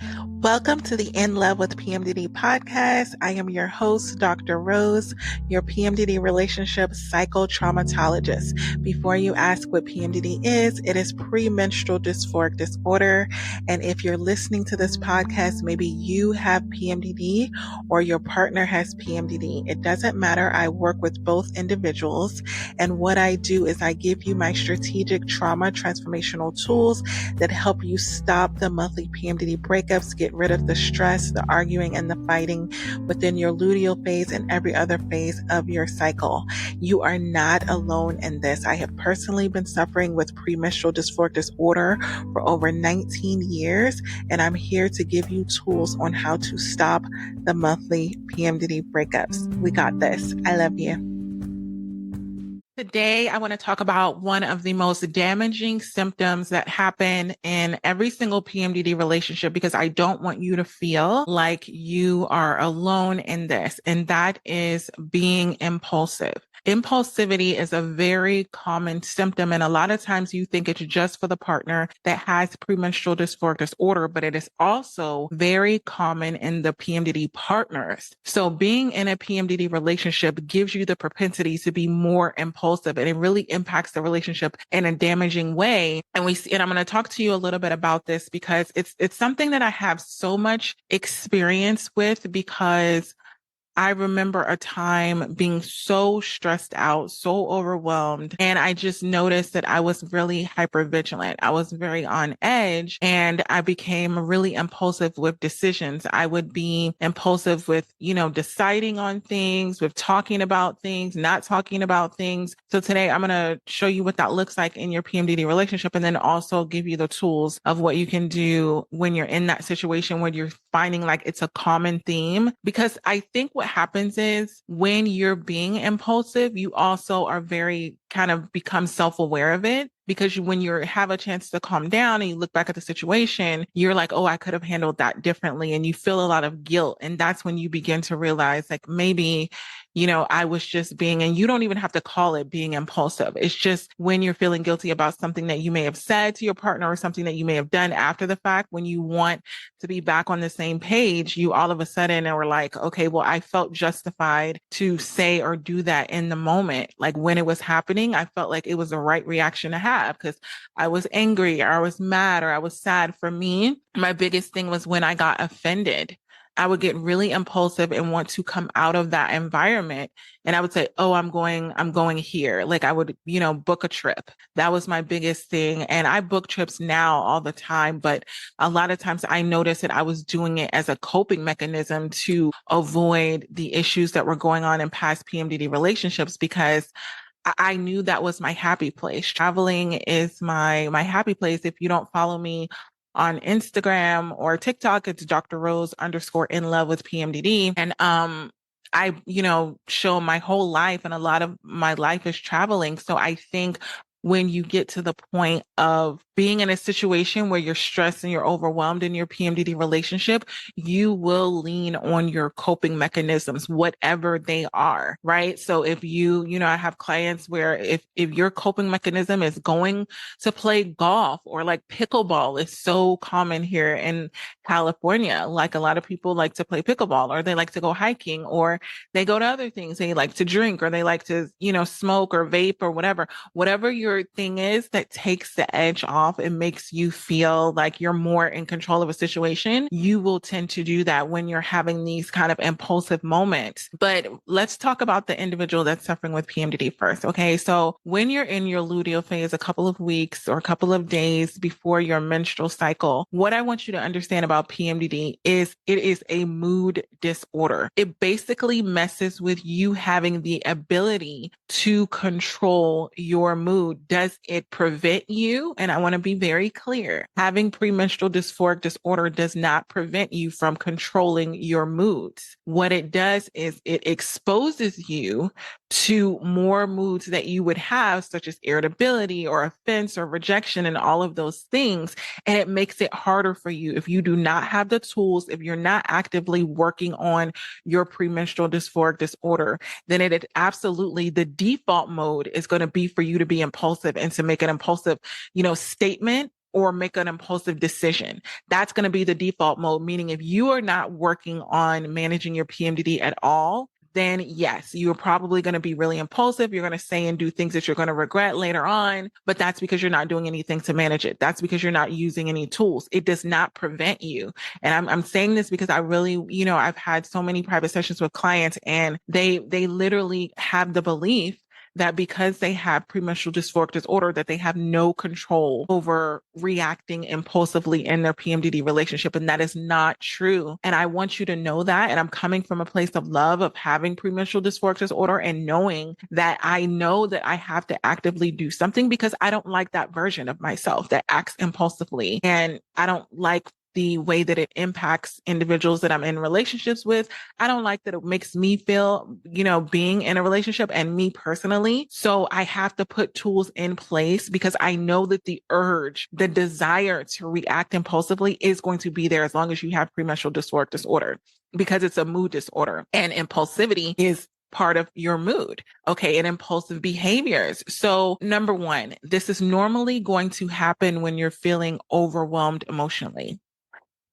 Welcome to the In Love with PMDD podcast. I am your host, Dr. Rose, your PMDD relationship psychotraumatologist. Before you ask what PMDD is, it is premenstrual dysphoric disorder. And if you're listening to this podcast, maybe you have PMDD or your partner has PMDD. It doesn't matter. I work with both individuals. And what I do is I give you my strategic trauma transformational tools that help you stop the monthly PMDD breakups, get rid of the stress, the arguing, and the fighting within your luteal phase and every other phase of your cycle. You are not alone in this. I have personally been suffering with premenstrual dysphoric disorder for over 19 years, and I'm here to give you tools on how to stop the monthly PMDD breakups. We got this. I love you. Today, I want to talk about one of the most damaging symptoms that happen in every single PMDD relationship, because I don't want you to feel like you are alone in this, and that is being impulsive. Impulsivity is a very common symptom, and a lot of times you think it's just for the partner that has premenstrual dysphoric disorder, but it is also very common in the PMDD partners. So being in a PMDD relationship gives you the propensity to be more impulsive, and it really impacts the relationship in a damaging way. And I'm going to talk to you a little bit about this because it's something that I have so much experience with, because I remember a time being so stressed out, so overwhelmed, and I just noticed that I was really hypervigilant. I was very on edge, and I became really impulsive with decisions. I would be impulsive with, deciding on things, with talking about things, not talking about things. So today I'm going to show you what that looks like in your PMDD relationship, and then also give you the tools of what you can do when you're in that situation where you're finding like it's a common theme. Because I think what happens is when you're being impulsive, you also are very kind of become self-aware of it, because when you have a chance to calm down and you look back at the situation, you're like, oh, I could have handled that differently. And you feel a lot of guilt. And that's when you begin to realize like, maybe, I was just being, and you don't even have to call it being impulsive. It's just when you're feeling guilty about something that you may have said to your partner or something that you may have done after the fact, when you want to be back on the same page, you all of a sudden are like, okay, well, I felt justified to say or do that in the moment. Like when it was happening, I felt like it was the right reaction to have because I was angry or I was mad or I was sad. For me, my biggest thing was when I got offended. I would get really impulsive and want to come out of that environment. And I would say, oh, I'm going here. Like I would, book a trip. That was my biggest thing. And I book trips now all the time, but a lot of times I noticed that I was doing it as a coping mechanism to avoid the issues that were going on in past PMDD relationships, because I knew that was my happy place. Traveling is my happy place. If you don't follow me on Instagram or TikTok, it's Dr. Rose _ in love with PMDD. And, I, show my whole life, and a lot of my life is traveling. So I think when you get to the point of being in a situation where you're stressed and you're overwhelmed in your PMDD relationship, you will lean on your coping mechanisms, whatever they are, right? So if I have clients where if your coping mechanism is going to play golf, or like pickleball is so common here in California. Like a lot of people like to play pickleball, or they like to go hiking, or they go to other things. They like to drink, or they like to, smoke or vape or whatever your thing is that takes the edge off and makes you feel like you're more in control of a situation. You will tend to do that when you're having these kind of impulsive moments. But let's talk about the individual that's suffering with PMDD first. Okay. So when you're in your luteal phase, a couple of weeks or a couple of days before your menstrual cycle, what I want you to understand about PMDD is it is a mood disorder. It basically messes with you having the ability to control your mood. Does it prevent you? And I want to be very clear. Having premenstrual dysphoric disorder does not prevent you from controlling your moods. What it does is it exposes you to more moods that you would have, such as irritability or offense or rejection and all of those things. And it makes it harder for you if you do not have the tools, if you're not actively working on your premenstrual dysphoric disorder, then it absolutely, the default mode is going to be for you to be impulsive and to make an impulsive, statement or make an impulsive decision. That's going to be the default mode, meaning if you are not working on managing your PMDD at all, then yes, you're probably going to be really impulsive. You're going to say and do things that you're going to regret later on, but that's because you're not doing anything to manage it. That's because you're not using any tools. It does not prevent you. And I'm saying this because I really, I've had so many private sessions with clients, and they literally have the belief that because they have premenstrual dysphoric disorder, that they have no control over reacting impulsively in their PMDD relationship. And that is not true. And I want you to know that. And I'm coming from a place of love of having premenstrual dysphoric disorder and knowing that I know that I have to actively do something because I don't like that version of myself that acts impulsively. And I don't like the way that it impacts individuals that I'm in relationships with. I don't like that it makes me feel, being in a relationship and me personally. So I have to put tools in place because I know that the urge, the desire to react impulsively is going to be there as long as you have premenstrual dysphoric disorder, because it's a mood disorder, and impulsivity is part of your mood. Okay. And impulsive behaviors. So number one, this is normally going to happen when you're feeling overwhelmed emotionally.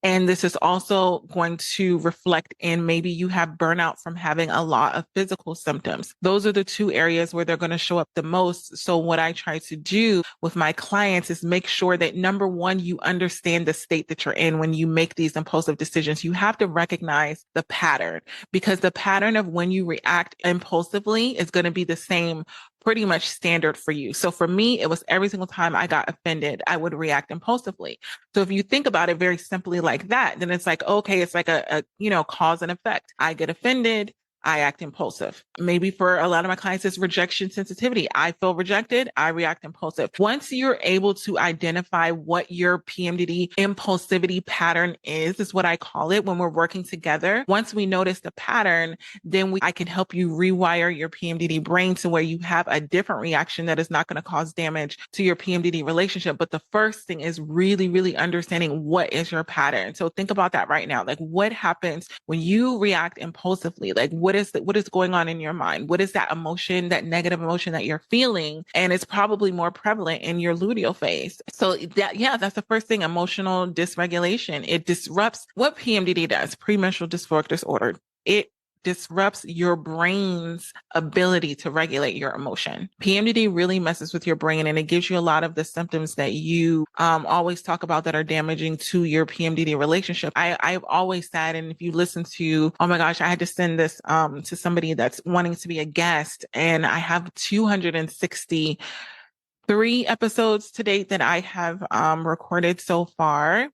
And this is also going to reflect in maybe you have burnout from having a lot of physical symptoms. Those are the two areas where they're going to show up the most. So what I try to do with my clients is make sure that, number one, you understand the state that you're in when you make these impulsive decisions. You have to recognize the pattern, because the pattern of when you react impulsively is going to be the same pretty much standard for you. So for me, it was every single time I got offended, I would react impulsively. So if you think about it very simply like that, then it's like, okay, it's like a cause and effect. I get offended, I act impulsive. Maybe for a lot of my clients, it's rejection sensitivity. I feel rejected, I react impulsive. Once you're able to identify what your PMDD impulsivity pattern is what I call it when we're working together. Once we notice the pattern, then I can help you rewire your PMDD brain to where you have a different reaction that is not going to cause damage to your PMDD relationship. But the first thing is really, really understanding what is your pattern. So think about that right now. Like, what happens when you react impulsively? Like, what is going on in your mind? What is that emotion, that negative emotion that you're feeling? And it's probably more prevalent in your luteal phase. So that's the first thing, emotional dysregulation. It disrupts what PMDD does, premenstrual dysphoric disorder. It disrupts your brain's ability to regulate your emotion. PMDD really messes with your brain, and it gives you a lot of the symptoms that you always talk about that are damaging to your PMDD relationship. I've always said, and if you listen to, oh my gosh, I had to send this to somebody that's wanting to be a guest, and I have 263 episodes to date that I have recorded so far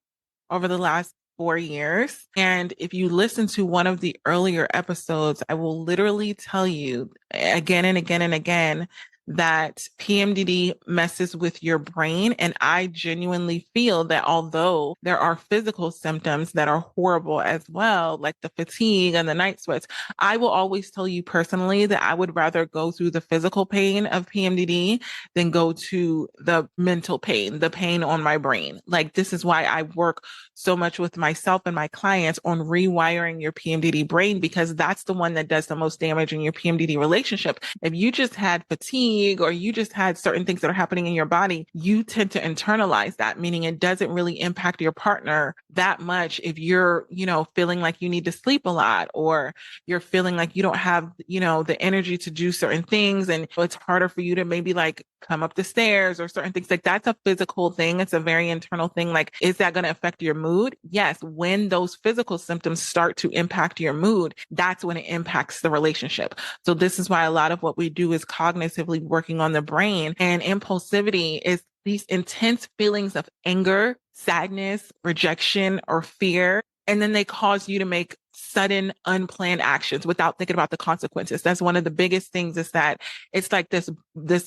over the last 4 years. And if you listen to one of the earlier episodes, I will literally tell you again and again and again that PMDD messes with your brain. And I genuinely feel that although there are physical symptoms that are horrible as well, like the fatigue and the night sweats, I will always tell you personally that I would rather go through the physical pain of PMDD than go to the mental pain, the pain on my brain. Like, this is why I work so much with myself and my clients on rewiring your PMDD brain, because that's the one that does the most damage in your PMDD relationship. If you just had fatigue or you just had certain things that are happening in your body, you tend to internalize that, meaning it doesn't really impact your partner that much if you're, feeling like you need to sleep a lot, or you're feeling like you don't have, the energy to do certain things. And it's harder for you to maybe like come up the stairs or certain things. Like, that's a physical thing. It's a very internal thing. Like, is that going to affect your mood? Yes. When those physical symptoms start to impact your mood, that's when it impacts the relationship. So this is why a lot of what we do is cognitively working on the brain. And impulsivity is these intense feelings of anger, sadness, rejection, or fear. And then they cause you to make sudden, unplanned actions without thinking about the consequences. That's one of the biggest things, is that it's like this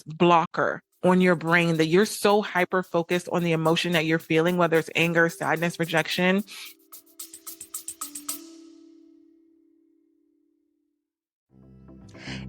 blocker on your brain that you're so hyper focused on the emotion that you're feeling, whether it's anger, sadness, rejection.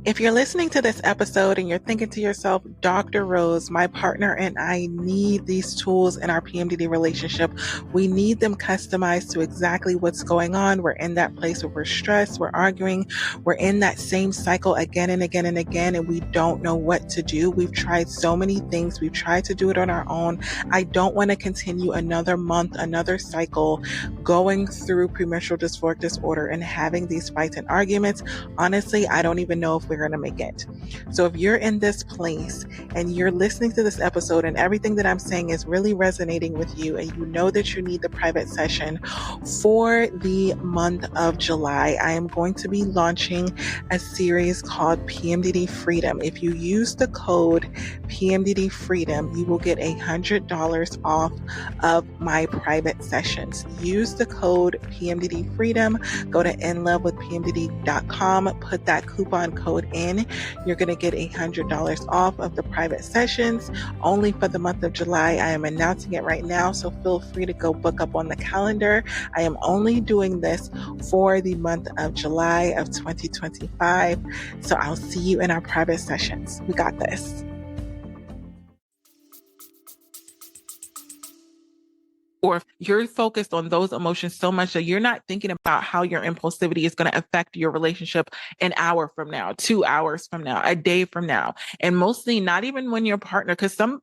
If you're listening to this episode and you're thinking to yourself, Dr. Rose, my partner and I need these tools in our PMDD relationship. We need them customized to exactly what's going on. We're in that place where we're stressed, we're arguing, we're in that same cycle again and again and again, and we don't know what to do. We've tried so many things. We've tried to do it on our own. I don't want to continue another month, another cycle, going through premenstrual dysphoric disorder and having these fights and arguments. Honestly, I don't even know if we're going to make it. So if you're in this place and you're listening to this episode and everything that I'm saying is really resonating with you, and you know that you need the private session for the month of July, I am going to be launching a series called PMDD Freedom. If you use the code PMDD Freedom, you will get $100 off of my private sessions. Use the code PMDD Freedom. Go to inlovewithpmdd.com, put that coupon code in. You're going to get $100 off of the private sessions only for the month of July. I am announcing it right now, so feel free to go book up on the calendar. I am only doing this for the month of July of 2025. So I'll see you in our private sessions. We got this. Or if you're focused on those emotions so much that you're not thinking about how your impulsivity is going to affect your relationship an hour from now, 2 hours from now, a day from now. And mostly not even when your partner, because some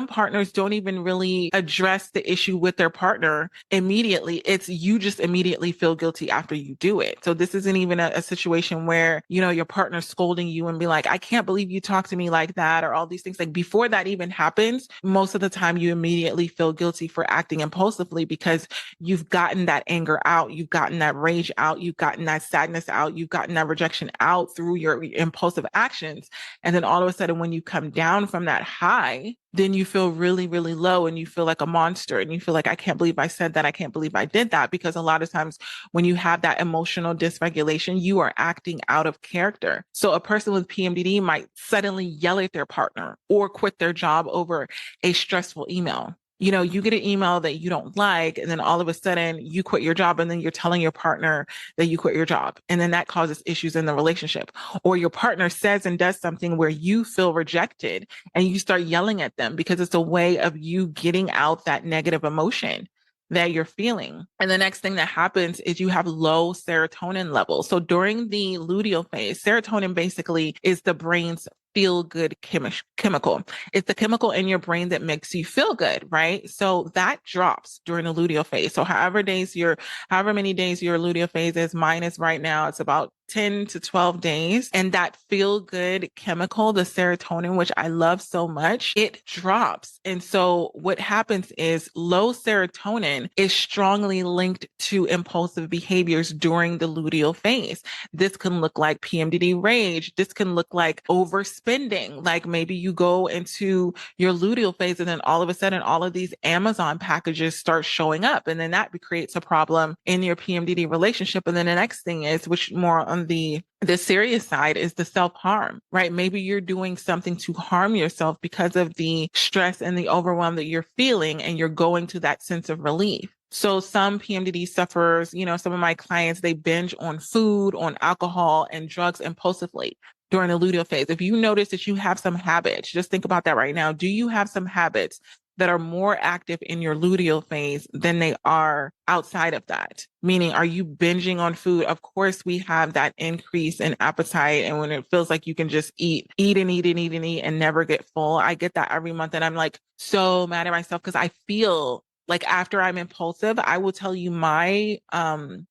partners don't even really address the issue with their partner immediately. It's you just immediately feel guilty after you do it. So this isn't even a situation where, you know, your partner's scolding you and be like, I can't believe you talk to me like that, or all these things. Like before that even happens, most of the time you immediately feel guilty for acting impulsively because you've gotten that anger out, you've gotten that rage out, you've gotten that sadness out, you've gotten that rejection out through your impulsive actions. And then all of a sudden, when you come down from that high, then you feel really, really low and you feel like a monster and you feel like, I can't believe I said that. I can't believe I did that. Because a lot of times when you have that emotional dysregulation, you are acting out of character. So a person with PMDD might suddenly yell at their partner or quit their job over a stressful email. You know, you get an email that you don't like, and then all of a sudden you quit your job, and then you're telling your partner that you quit your job. And then that causes issues in the relationship. Or your partner says and does something where you feel rejected and you start yelling at them because it's a way of you getting out that negative emotion that you're feeling. And the next thing that happens is you have low serotonin levels. So during the luteal phase, serotonin basically is the brain's feel good chemical. It's the chemical in your brain that makes you feel good, right? So that drops during the luteal phase. So however many days your luteal phase is, mine is right now, it's about 10 to 12 days. And that feel good chemical, the serotonin, which I love so much, it drops. And so what happens is low serotonin is strongly linked to impulsive behaviors during the luteal phase. This can look like PMDD rage. This can look like overspending. Like maybe you go into your luteal phase and then all of a sudden all of these Amazon packages start showing up. And then that creates a problem in your PMDD relationship. And then the next thing is, which more on the serious side, is the self-harm, right? Maybe you're doing something to harm yourself because of the stress and the overwhelm that you're feeling, and you're going to that sense of relief. So some PMDD sufferers, you know, some of my clients, they binge on food, on alcohol, and drugs impulsively during the luteal phase. If you notice that you have some habits, just think about that right now. Do you have some habits that are more active in your luteal phase than they are outside of that? Meaning, are you binging on food? Of course, we have that increase in appetite. And when it feels like you can just eat and never get full. I get that every month. And I'm like so mad at myself because I feel like after I'm impulsive, I will tell you my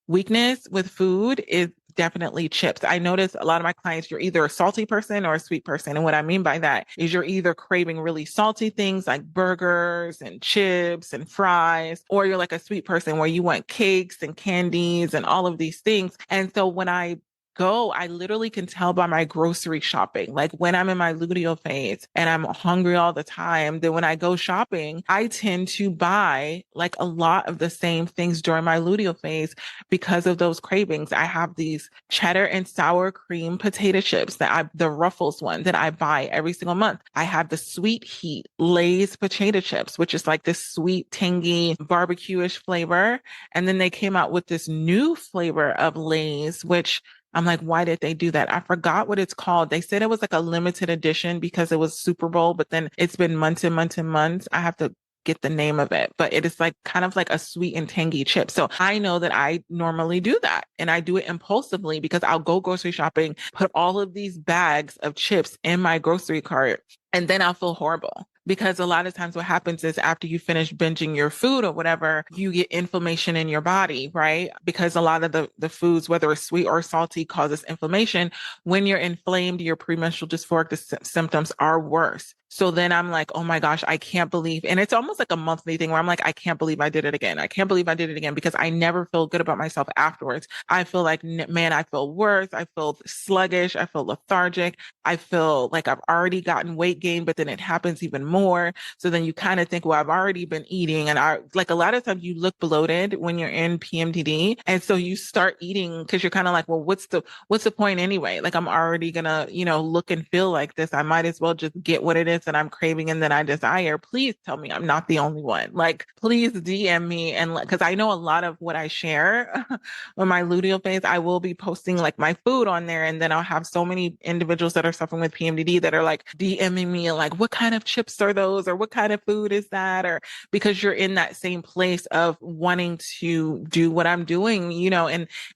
weakness with food is definitely chips. I notice a lot of my clients, you're either a salty person or a sweet person. And what I mean by that is you're either craving really salty things like burgers and chips and fries, or you're like a sweet person where you want cakes and candies and all of these things. And so when I literally can tell by my grocery shopping. Like when I'm in my luteal phase and I'm hungry all the time, then when I go shopping, I tend to buy like a lot of the same things during my luteal phase because of those cravings. I have these cheddar and sour cream potato chips the Ruffles one that I buy every single month. I have the Sweet Heat Lay's potato chips, which is like this sweet, tangy, barbecue-ish flavor. And then they came out with this new flavor of Lay's, which I'm like, why did they do that? I forgot what it's called. They said it was like a limited edition because it was Super Bowl, but then it's been months and months and months. I have to get the name of it, but it is like kind of like a sweet and tangy chip. So I know that I normally do that, and I do it impulsively because I'll go grocery shopping, put all of these bags of chips in my grocery cart, and then I'll feel horrible. Because a lot of times what happens is after you finish binging your food or whatever, you get inflammation in your body, right? Because a lot of the foods, whether it's sweet or salty, causes inflammation. When you're inflamed, your premenstrual dysphoric symptoms are worse. So then I'm like, oh my gosh, I can't believe, and it's almost like a monthly thing where I'm like, I can't believe I did it again. I can't believe I did it again because I never feel good about myself afterwards. I feel like, man, I feel worse. I feel sluggish. I feel lethargic. I feel like I've already gotten weight gain, but then it happens even more. So then you kind of think, well, I've already been eating. And like a lot of times you look bloated when you're in PMDD. And so you start eating because you're kind of like, well, what's the point anyway? Like I'm already gonna, look and feel like this. I might as well just get what it is that I'm craving and that I desire. Please tell me I'm not the only one. Like, please DM me. And because I know a lot of what I share on my luteal phase, I will be posting like my food on there. And then I'll have so many individuals that are suffering with PMDD that are like DMing me like, what kind of chips are those? Or what kind of food is that? Or because you're in that same place of wanting to do what I'm doing,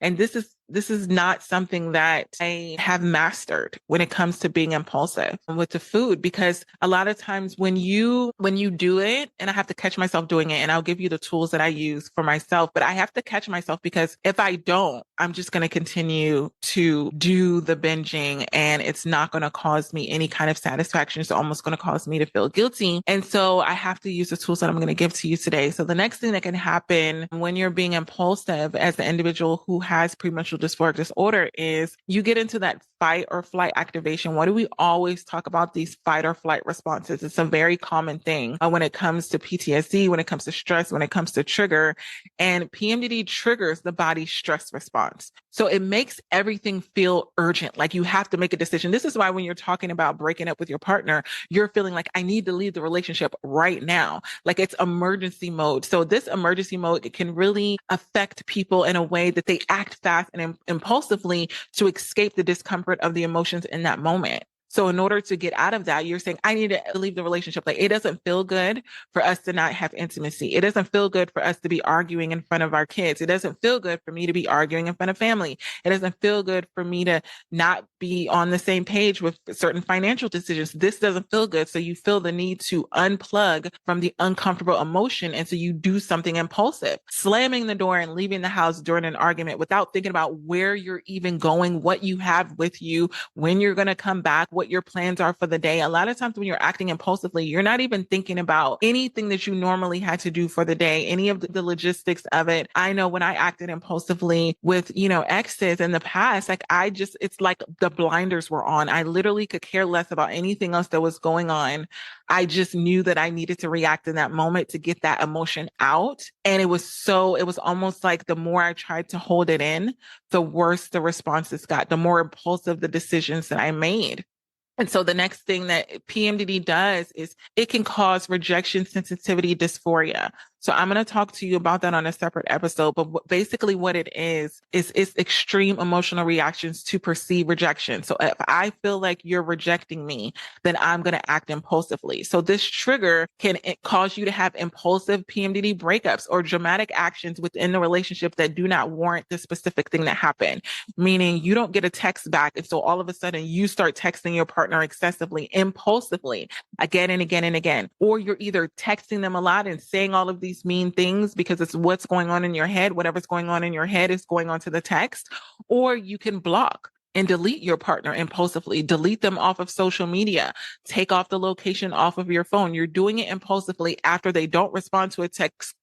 and this is not something that I have mastered when it comes to being impulsive with the food, because a lot of times when you do it, and I have to catch myself doing it, and I'll give you the tools that I use for myself, but I have to catch myself because if I don't, I'm just going to continue to do the binging and it's not going to cause me any kind of satisfaction. It's almost going to cause me to feel guilty. And so I have to use the tools that I'm going to give to you today. So the next thing that can happen when you're being impulsive as the individual who has premenstrual dysphoric disorder is you get into that fight or flight activation. Why do we always talk about these fight or flight responses? It's a very common thing when it comes to PTSD, when it comes to stress, when it comes to trigger. And PMDD triggers the body's stress response. So it makes everything feel urgent, like you have to make a decision. This is why when you're talking about breaking up with your partner, you're feeling like I need to leave the relationship right now. Like it's emergency mode. So this emergency mode, it can really affect people in a way that they act fast and impulsively to escape the discomfort of the emotions in that moment. So in order to get out of that, you're saying, I need to leave the relationship. Like it doesn't feel good for us to not have intimacy. It doesn't feel good for us to be arguing in front of our kids. It doesn't feel good for me to be arguing in front of family. It doesn't feel good for me to not be on the same page with certain financial decisions. This doesn't feel good. So you feel the need to unplug from the uncomfortable emotion. And so you do something impulsive, slamming the door and leaving the house during an argument without thinking about where you're even going, what you have with you, when you're going to come back, what your plans are for the day. A lot of times when you're acting impulsively, you're not even thinking about anything that you normally had to do for the day, any of the logistics of it. I know when I acted impulsively with, exes in the past, like it's like the blinders were on. I literally could care less about anything else that was going on. I just knew that I needed to react in that moment to get that emotion out. And it was almost like the more I tried to hold it in, the worse the responses got, the more impulsive the decisions that I made. And so the next thing that PMDD does is it can cause rejection sensitivity dysphoria. So I'm going to talk to you about that on a separate episode. But basically what it is it's extreme emotional reactions to perceived rejection. So if I feel like you're rejecting me, then I'm going to act impulsively. So this trigger can cause you to have impulsive PMDD breakups or dramatic actions within the relationship that do not warrant the specific thing that happened. Meaning you don't get a text back. And so all of a sudden you start texting your partner excessively, impulsively, again and again and again. Or you're either texting them a lot and saying all of these mean things because it's what's going on in your head. Whatever's going on in your head is going on to the text. Or you can block and delete your partner impulsively, delete them off of social media, take off the location off of your phone. You're doing it impulsively after they don't respond to a text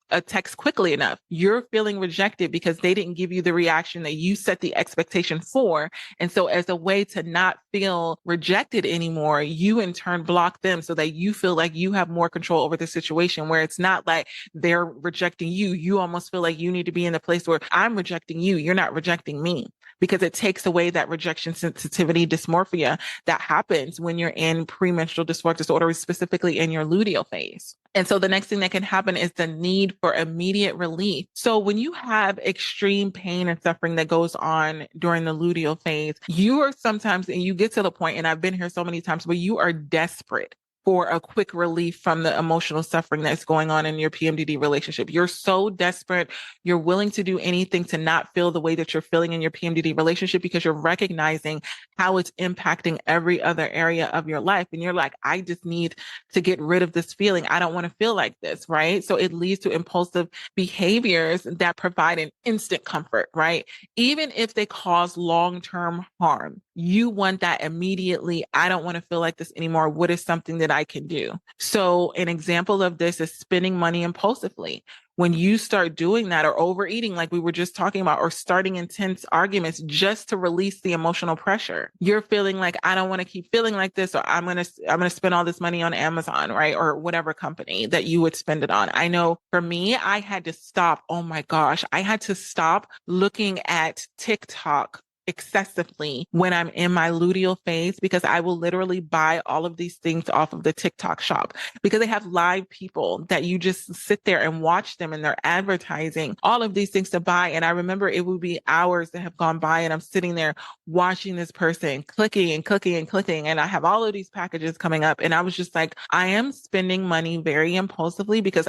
quickly enough. You're feeling rejected because they didn't give you the reaction that you set the expectation for. And so as a way to not feel rejected anymore, you in turn block them so that you feel like you have more control over the situation, where it's not like they're rejecting you. You almost feel like you need to be in the place where I'm rejecting you. You're not rejecting me. because it takes away that rejection sensitivity dysmorphia that happens when you're in premenstrual dysphoric disorder, specifically in your luteal phase. And so the next thing that can happen is the need for immediate relief. So when you have extreme pain and suffering that goes on during the luteal phase, you are sometimes, and you get to the point, and I've been here so many times, where you are desperate for a quick relief from the emotional suffering that's going on in your PMDD relationship. You're so desperate. You're willing to do anything to not feel the way that you're feeling in your PMDD relationship, because you're recognizing how it's impacting every other area of your life. And you're like, I just need to get rid of this feeling. I don't want to feel like this, right? So it leads to impulsive behaviors that provide an instant comfort, right? Even if they cause long-term harm, you want that immediately. I don't want to feel like this anymore. What is something that I can do? So an example of this is spending money impulsively. When you start doing that, or overeating, like we were just talking about, or starting intense arguments just to release the emotional pressure, you're feeling like, I don't want to keep feeling like this, or I'm going to spend all this money on Amazon, right? Or whatever company that you would spend it on. I know for me, I had to stop. Oh my gosh. I had to stop looking at TikTok excessively when I'm in my luteal phase, because I will literally buy all of these things off of the TikTok shop, because they have live people that you just sit there and watch them, and they're advertising all of these things to buy. And I remember it would be hours that have gone by, and I'm sitting there watching this person clicking and clicking and clicking, and I have all of these packages coming up. And I was just like, I am spending money very impulsively, because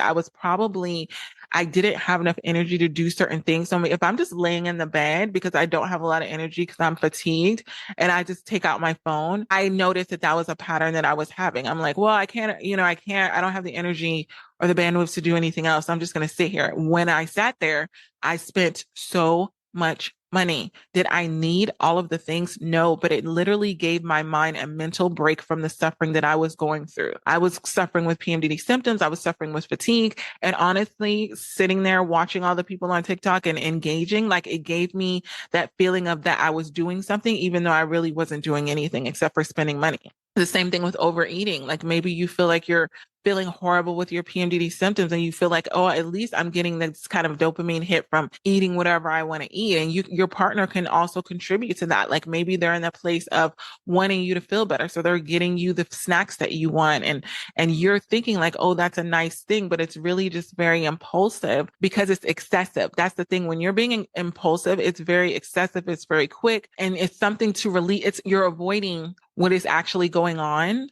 I didn't have enough energy to do certain things. So if I'm just laying in the bed because I don't have a lot of energy because I'm fatigued, and I just take out my phone, I noticed that that was a pattern that I was having. I'm like, well, I don't have the energy or the bandwidth to do anything else. I'm just going to sit here. When I sat there, I spent so much money. Did I need all of the things? No, but it literally gave my mind a mental break from the suffering that I was going through. I was suffering with PMDD symptoms. I was suffering with fatigue. And honestly, sitting there watching all the people on TikTok and engaging, like, it gave me that feeling of that I was doing something, even though I really wasn't doing anything except for spending money. The same thing with overeating. Like, maybe you feel like you're feeling horrible with your PMDD symptoms, and you feel like, oh, at least I'm getting this kind of dopamine hit from eating whatever I want to eat. And your partner can also contribute to that. Like, maybe they're in the place of wanting you to feel better, so they're getting you the snacks that you want, and you're thinking like, oh, that's a nice thing, but it's really just very impulsive because it's excessive. That's the thing. When you're being impulsive, it's very excessive, it's very quick, and it's something to release. You're avoiding what is actually going on,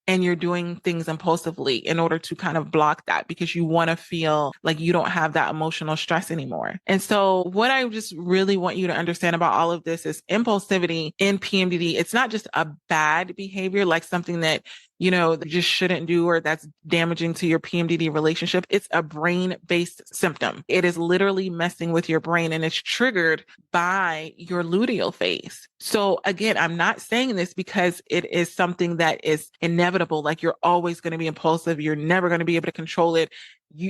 and you're doing things impulsively in order to kind of block that, because you want to feel like you don't have that emotional stress anymore. And so what I just really want you to understand about all of this is impulsivity in PMDD. It's not just a bad behavior, like something that you just shouldn't do, or that's damaging to your PMDD relationship. It's a brain-based symptom. It is literally messing with your brain, and it's triggered by your luteal phase. So again, I'm not saying this because it is something that is inevitable. Like, you're always going to be impulsive. You're never going to be able to control it.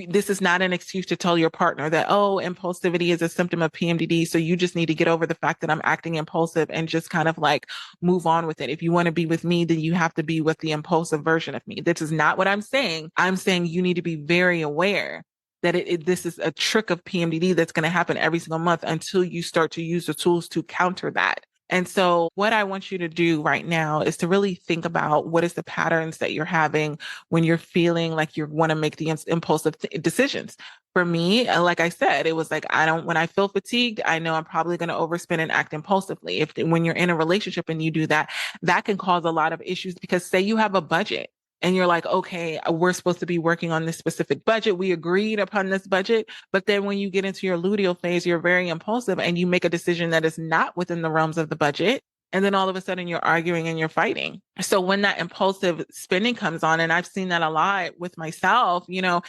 This is not an excuse to tell your partner that, oh, impulsivity is a symptom of PMDD, so you just need to get over the fact that I'm acting impulsive and just kind of like move on with it. If you want to be with me, then you have to be with the impulsive version of me. This is not what I'm saying. I'm saying you need to be very aware that this is a trick of PMDD that's going to happen every single month until you start to use the tools to counter that. And so what I want you to do right now is to really think about what is the patterns that you're having when you're feeling like you want to make the impulsive decisions. For me, like I said, it was like, when I feel fatigued, I know I'm probably going to overspend and act impulsively. When you're in a relationship and you do that, that can cause a lot of issues, because say you have a budget, and you're like, okay, we're supposed to be working on this specific budget. We agreed upon this budget. But then when you get into your luteal phase, you're very impulsive and you make a decision that is not within the realms of the budget. And then all of a sudden you're arguing and you're fighting. So when that impulsive spending comes on, and I've seen that a lot with myself,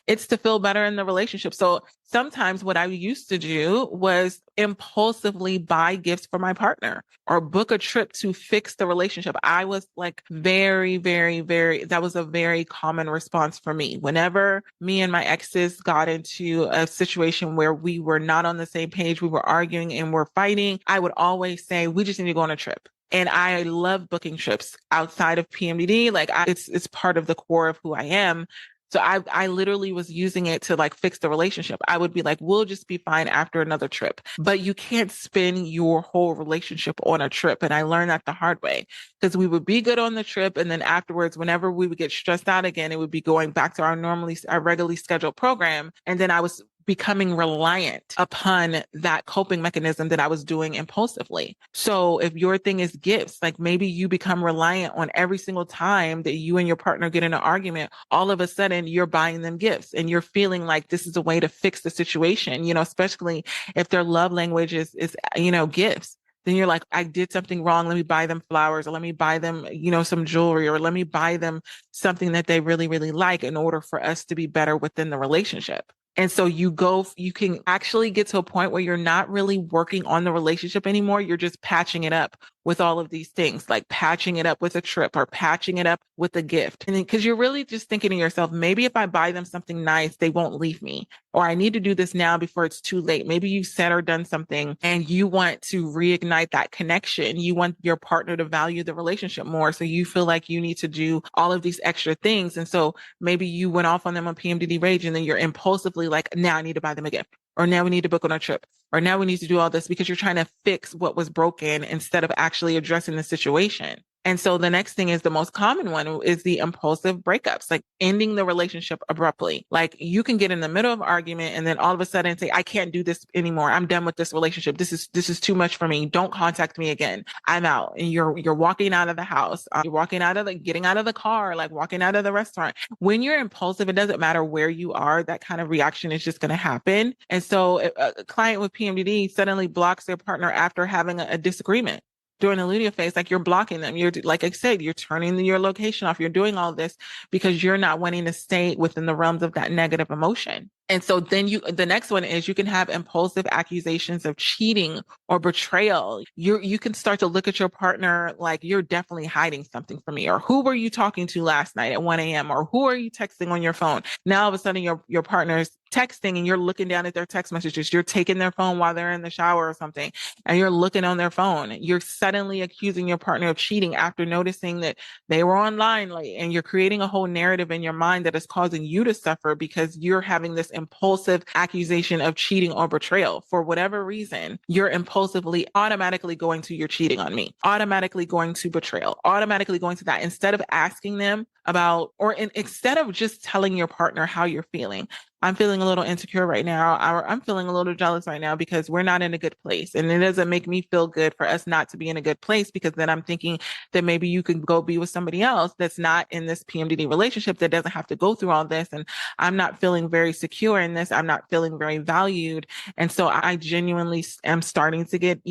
it's to feel better in the relationship. So sometimes what I used to do was impulsively buy gifts for my partner or book a trip to fix the relationship. I was like very, very, very, that was a very common response for me. Whenever me and my exes got into a situation where we were not on the same page, we were arguing and we're fighting, I would always say, we just need to go on a trip. And I love booking trips outside of PMDD. Like, it's part of the core of who I am. So I literally was using it to like fix the relationship. I would be like, we'll just be fine after another trip. But you can't spin your whole relationship on a trip. And I learned that the hard way because we would be good on the trip. And then afterwards, whenever we would get stressed out again, it would be going back to our regularly scheduled program. And then I was becoming reliant upon that coping mechanism that I was doing impulsively. So if your thing is gifts, like maybe you become reliant on every single time that you and your partner get in an argument, all of a sudden you're buying them gifts and you're feeling like this is a way to fix the situation, especially if their love language is gifts. Then you're like, I did something wrong. Let me buy them flowers, or let me buy them, some jewelry, or let me buy them something that they really, really like in order for us to be better within the relationship. And so you can actually get to a point where you're not really working on the relationship anymore. You're just patching it up with all of these things, like patching it up with a trip or patching it up with a gift. And because you're really just thinking to yourself, maybe if I buy them something nice, they won't leave me. Or I need to do this now before it's too late. Maybe you've said or done something and you want to reignite that connection. You want your partner to value the relationship more. So you feel like you need to do all of these extra things. And so maybe you went off on them on PMDD rage and then you're impulsively like, now I need to buy them a gift. Or now we need to book on a trip. Or now we need to do all this because you're trying to fix what was broken instead of actually addressing the situation. And so the next thing is the most common one is the impulsive breakups, like ending the relationship abruptly. Like you can get in the middle of an argument and then all of a sudden say, I can't do this anymore. I'm done with this relationship. This is too much for me. Don't contact me again. I'm out. And you're walking out of the house. You're getting out of the car, like walking out of the restaurant. When you're impulsive, it doesn't matter where you are. That kind of reaction is just going to happen. And so a client with PMDD suddenly blocks their partner after having a disagreement. During the luteal phase, like you're blocking them. You're, like I said, you're turning your location off. You're doing all this because you're not wanting to stay within the realms of that negative emotion. And so then the next one is you can have impulsive accusations of cheating or betrayal. You can start to look at your partner like you're definitely hiding something from me, or who were you talking to last night at 1 a.m. or who are you texting on your phone? Now all of a sudden your partner's texting and you're looking down at their text messages. You're taking their phone while they're in the shower or something and you're looking on their phone. You're suddenly accusing your partner of cheating after noticing that they were online late, and you're creating a whole narrative in your mind that is causing you to suffer because you're having this impulsive accusation of cheating or betrayal. For whatever reason, you're impulsively automatically going to you're cheating on me, automatically going to betrayal, automatically going to that instead of asking them about, instead of just telling your partner how you're feeling. I'm feeling a little insecure right now. I'm feeling a little jealous right now because we're not in a good place. And it doesn't make me feel good for us not to be in a good place, because then I'm thinking that maybe you could go be with somebody else that's not in this PMDD relationship that doesn't have to go through all this. And I'm not feeling very secure in this. I'm not feeling very valued. And so I genuinely am starting to get,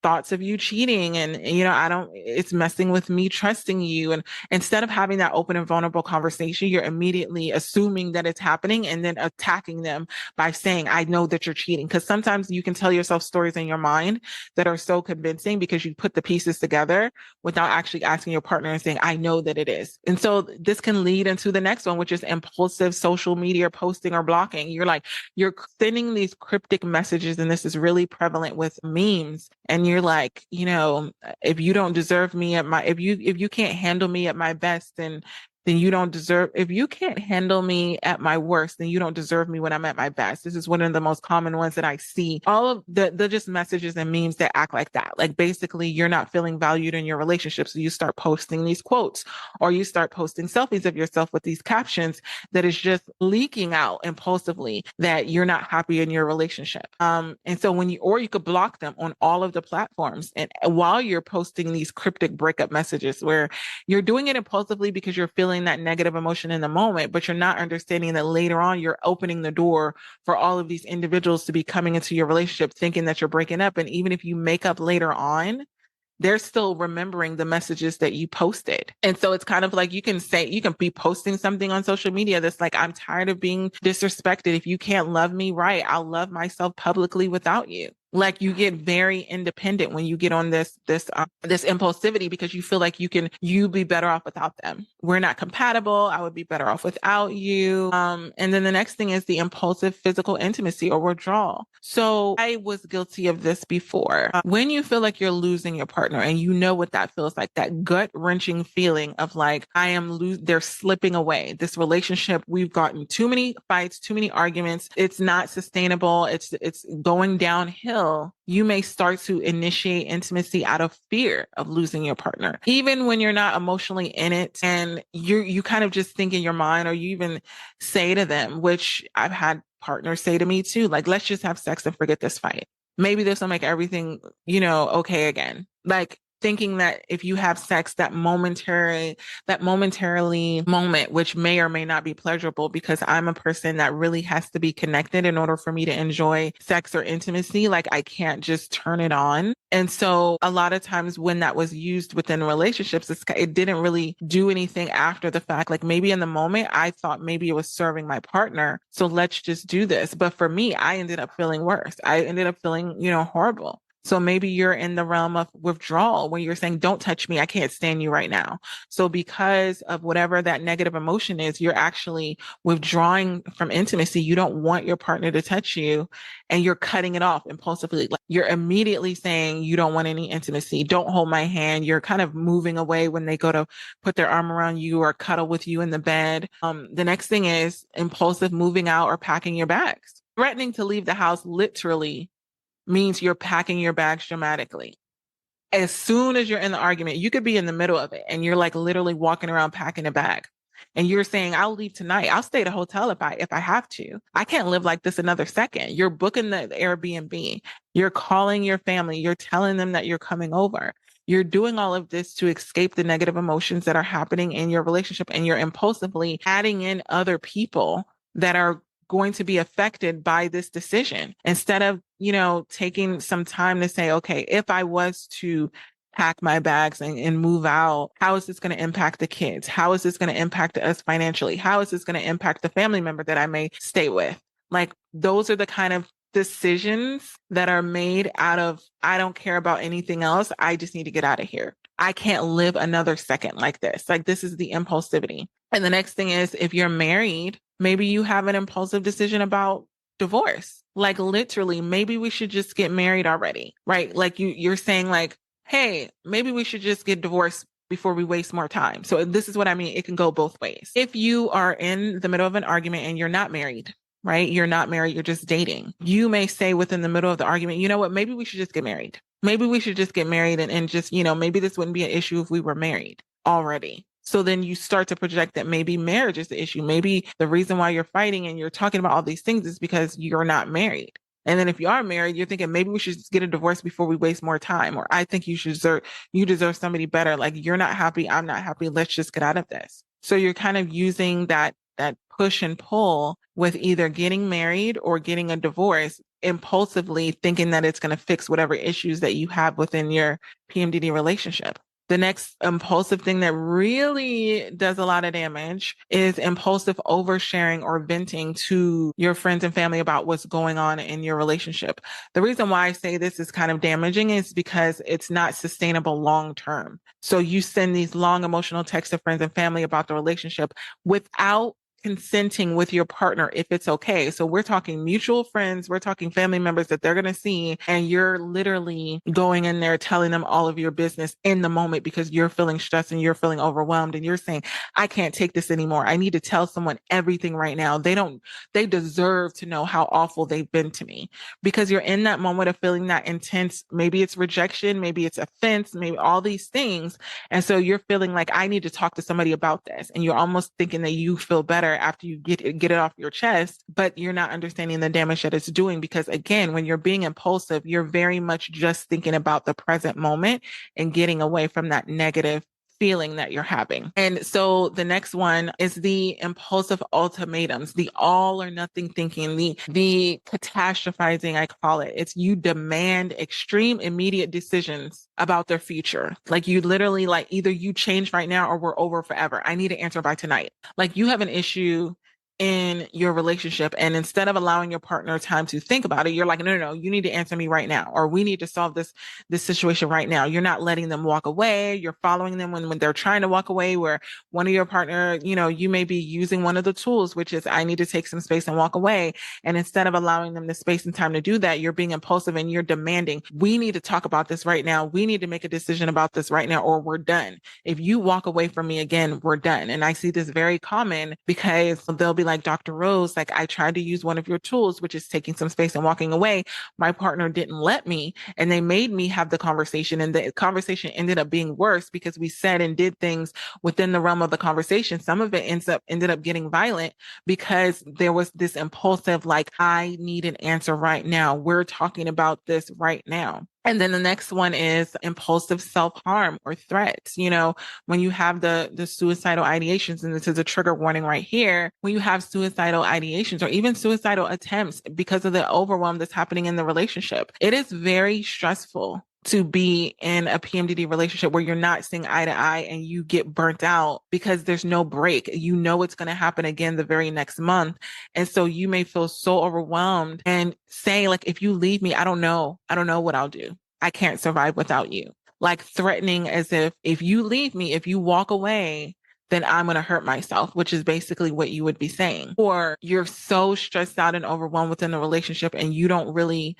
thoughts of you cheating, and, it's messing with me trusting you. And instead of having that open and vulnerable conversation, you're immediately assuming that it's happening and then attacking them by saying, I know that you're cheating. Because sometimes you can tell yourself stories in your mind that are so convincing because you put the pieces together without actually asking your partner and saying, I know that it is. And so this can lead into the next one, which is impulsive social media posting or blocking. You're sending these cryptic messages, and this is really prevalent with memes. And you're like, if you don't deserve me if you can't handle me at my best, then you don't deserve, if you can't handle me at my worst, then you don't deserve me when I'm at my best. This is one of the most common ones that I see. All of the just messages and memes that act like that. Like basically you're not feeling valued in your relationship. So you start posting these quotes, or you start posting selfies of yourself with these captions that is just leaking out impulsively that you're not happy in your relationship. And so you could block them on all of the platforms. And while you're posting these cryptic breakup messages where you're doing it impulsively because you're feeling that negative emotion in the moment, but you're not understanding that later on you're opening the door for all of these individuals to be coming into your relationship thinking that you're breaking up. And even if you make up later on, they're still remembering the messages that you posted. And so it's kind of like you can be posting something on social media that's like, I'm tired of being disrespected. If you can't love me right, I'll love myself publicly without you. Like you get very independent when you get on this impulsivity because you feel like you be better off without them. We're not compatible. I would be better off without you. And then the next thing is the impulsive physical intimacy or withdrawal. So I was guilty of this before. When you feel like you're losing your partner and you know what that feels like, that gut wrenching feeling of like, they're slipping away. This relationship, we've gotten too many fights, too many arguments. It's not sustainable. It's going downhill. You may start to initiate intimacy out of fear of losing your partner, even when you're not emotionally in it, and you kind of just think in your mind, or you even say to them, which I've had partners say to me too, like, let's just have sex and forget this fight. Maybe this will make everything, okay again. Like thinking that if you have sex, that momentarily moment, which may or may not be pleasurable, because I'm a person that really has to be connected in order for me to enjoy sex or intimacy. Like I can't just turn it on. And so a lot of times when that was used within relationships, it didn't really do anything after the fact. Like maybe in the moment, I thought maybe it was serving my partner. So let's just do this. But for me, I ended up feeling worse. I ended up feeling, horrible. So maybe you're in the realm of withdrawal where you're saying, don't touch me. I can't stand you right now. So because of whatever that negative emotion is, you're actually withdrawing from intimacy. You don't want your partner to touch you and you're cutting it off impulsively. Like you're immediately saying you don't want any intimacy. Don't hold my hand. You're kind of moving away when they go to put their arm around you or cuddle with you in the bed. The next thing is impulsive moving out or packing your bags. Threatening to leave the house literally means you're packing your bags dramatically. As soon as you're in the argument, you could be in the middle of it and you're like literally walking around packing a bag. And you're saying, I'll leave tonight. I'll stay at a hotel if I have to. I can't live like this another second. You're booking the Airbnb. You're calling your family. You're telling them that you're coming over. You're doing all of this to escape the negative emotions that are happening in your relationship. And you're impulsively adding in other people that are going to be affected by this decision instead of, taking some time to say, okay, if I was to pack my bags and move out, how is this going to impact the kids? How is this going to impact us financially? How is this going to impact the family member that I may stay with? Like those are the kind of decisions that are made out of, I don't care about anything else. I just need to get out of here. I can't live another second like this. Like this is the impulsivity. And the next thing is if you're married, maybe you have an impulsive decision about divorce. Like literally, maybe we should just get married already, right? Like you're saying like, hey, maybe we should just get divorced before we waste more time. So this is what I mean. It can go both ways. If you are in the middle of an argument and you're not married, right? You're not married, you're just dating. You may say within the middle of the argument, you know what? Maybe we should just get married. Maybe we should just get married and just, maybe this wouldn't be an issue if we were married already. So then you start to project that maybe marriage is the issue. Maybe the reason why you're fighting and you're talking about all these things is because you're not married. And then if you are married, you're thinking maybe we should just get a divorce before we waste more time. Or I think you deserve somebody better. Like you're not happy. I'm not happy. Let's just get out of this. So you're kind of using that push and pull with either getting married or getting a divorce impulsively thinking that it's going to fix whatever issues that you have within your PMDD relationship. The next impulsive thing that really does a lot of damage is impulsive oversharing or venting to your friends and family about what's going on in your relationship. The reason why I say this is kind of damaging is because it's not sustainable long term. So you send these long emotional texts to friends and family about the relationship without consenting with your partner if it's okay. So we're talking mutual friends, we're talking family members that they're going to see, and you're literally going in there telling them all of your business in the moment because you're feeling stressed and you're feeling overwhelmed and you're saying, I can't take this anymore. I need to tell someone everything right now. They deserve to know how awful they've been to me because you're in that moment of feeling that intense. Maybe it's rejection, maybe it's offense, maybe all these things. And so you're feeling like I need to talk to somebody about this. And you're almost thinking that you feel better after you get it off your chest, but you're not understanding the damage that it's doing. Because again, when you're being impulsive, you're very much just thinking about the present moment and getting away from that negative feeling that you're having. And so the next one is the impulsive ultimatums, the all or nothing thinking, the catastrophizing, I call it. It's you demand extreme immediate decisions about their future. Like you literally either you change right now or we're over forever. I need an answer by tonight. Like you have an issue in your relationship. And instead of allowing your partner time to think about it, you're like, no, you need to answer me right now, or we need to solve this situation right now. You're not letting them walk away. You're following them when they're trying to walk away, where one of your partner, you may be using one of the tools, which is I need to take some space and walk away. And instead of allowing them the space and time to do that, you're being impulsive and you're demanding, we need to talk about this right now. We need to make a decision about this right now, or we're done. If you walk away from me again, we're done. And I see this very common because they'll be like, Dr. Rose, like I tried to use one of your tools, which is taking some space and walking away. My partner didn't let me, and they made me have the conversation. And the conversation ended up being worse because we said and did things within the realm of the conversation. Some of it ended up getting violent because there was this impulsive, like, I need an answer right now. We're talking about this right now. And then the next one is impulsive self-harm or threats. When you have the suicidal ideations, and this is a trigger warning right here, when you have suicidal ideations or even suicidal attempts because of the overwhelm that's happening in the relationship, it is very stressful to be in a PMDD relationship where you're not seeing eye to eye and you get burnt out because there's no break. It's going to happen again the very next month. And so you may feel so overwhelmed and saying, like, if you leave me, I don't know what I'll do. I can't survive without you. Like threatening as if you leave me, if you walk away, then I'm going to hurt myself, which is basically what you would be saying. Or you're so stressed out and overwhelmed within the relationship and you don't really,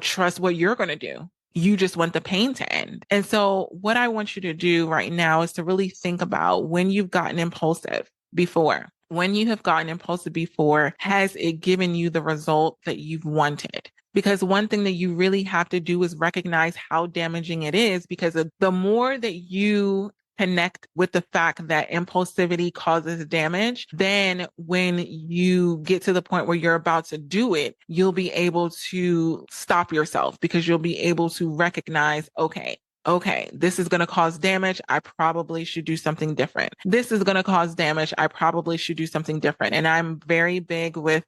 trust what you're going to do. You just want the pain to end. And so what I want you to do right now is to really think about when you've gotten impulsive before. When you have gotten impulsive before, has it given you the result that you've wanted? Because one thing that you really have to do is recognize how damaging it is, because the more that you connect with the fact that impulsivity causes damage, then when you get to the point where you're about to do it, you'll be able to stop yourself because you'll be able to recognize, okay, this is going to cause damage. I probably should do something different. This is going to cause damage. I probably should do something different. And I'm very big with,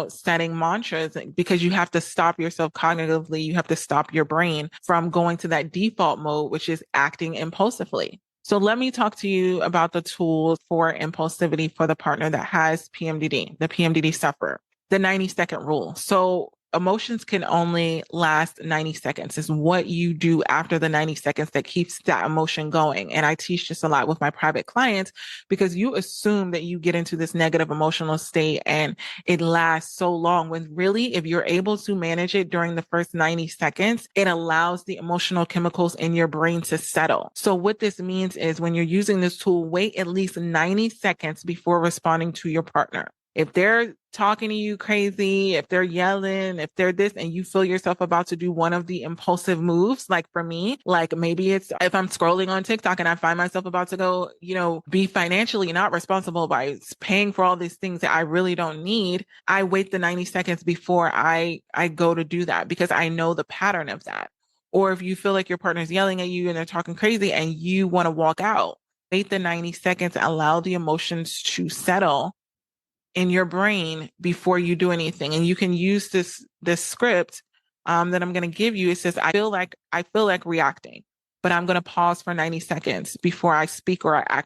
setting mantras, because you have to stop yourself cognitively. You have to stop your brain from going to that default mode, which is acting impulsively. So let me talk to you about the tools for impulsivity for the partner that has PMDD, the PMDD sufferer, the 90-second rule. So emotions can only last 90 seconds. Is what you do after the 90 seconds that keeps that emotion going. And I teach this a lot with my private clients, because you assume that you get into this negative emotional state and it lasts so long, when really, if you're able to manage it during the first 90 seconds, it allows the emotional chemicals in your brain to settle. So what this means is when you're using this tool, wait at least 90 seconds before responding to your partner. If they're talking to you crazy, if they're yelling, if they're this, and you feel yourself about to do one of the impulsive moves, like for me, like maybe it's if I'm scrolling on TikTok and I find myself about to go, be financially not responsible by paying for all these things that I really don't need, I wait the 90 seconds before I go to do that, because I know the pattern of that. Or if you feel like your partner's yelling at you and they're talking crazy and you want to walk out, wait the 90 seconds, allow the emotions to settle in your brain before you do anything. And you can use this script that I'm going to give you. It says, I feel like reacting, but I'm going to pause for 90 seconds before I speak or I